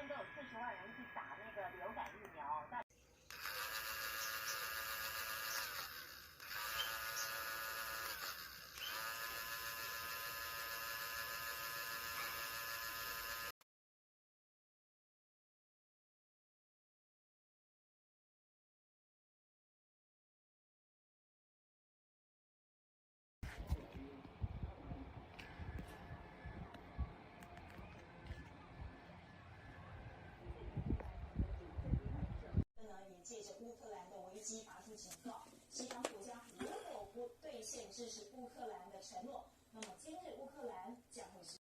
天都有40万人去打那个流感疫苗。也借着乌克兰的危机发出警告，西方国家如果不兑现支持乌克兰的承诺，那么今日乌克兰将会是。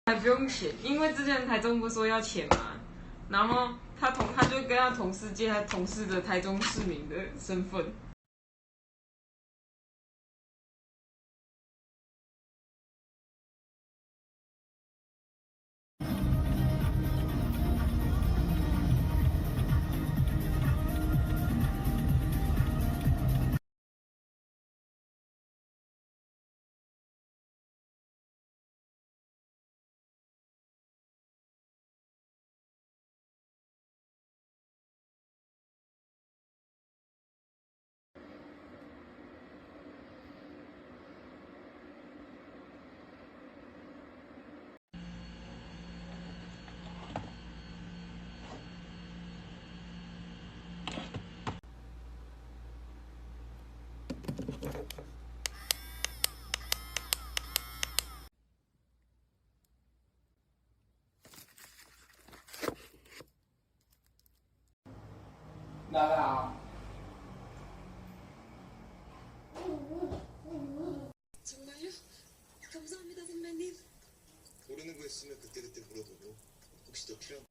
还不用钱，因为之前台中不是说要钱嘛，然后他就跟他同事借他同事的台中市民的身份。나가. 정말요? 감사합니다, 선배님. 모르는 거 있으면 그때그때 물어보고 혹시 더 필요한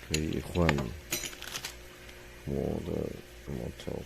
可以换我的摩托。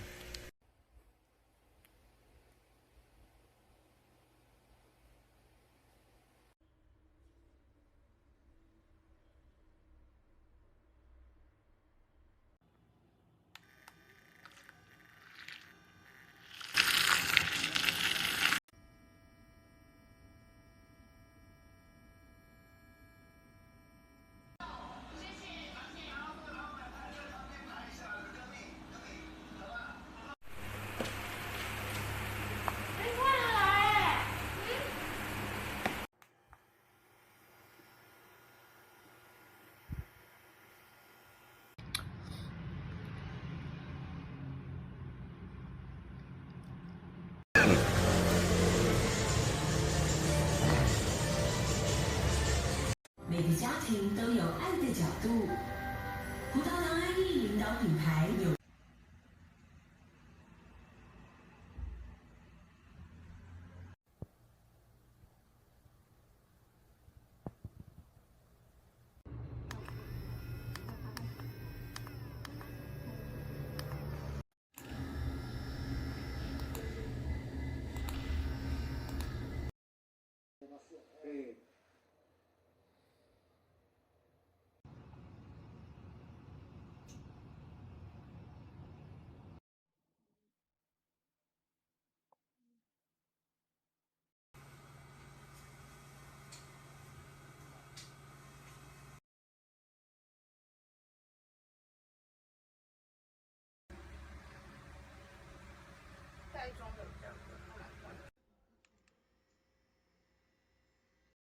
每个家庭都有爱的角度。葡萄糖安利领导品牌有。네.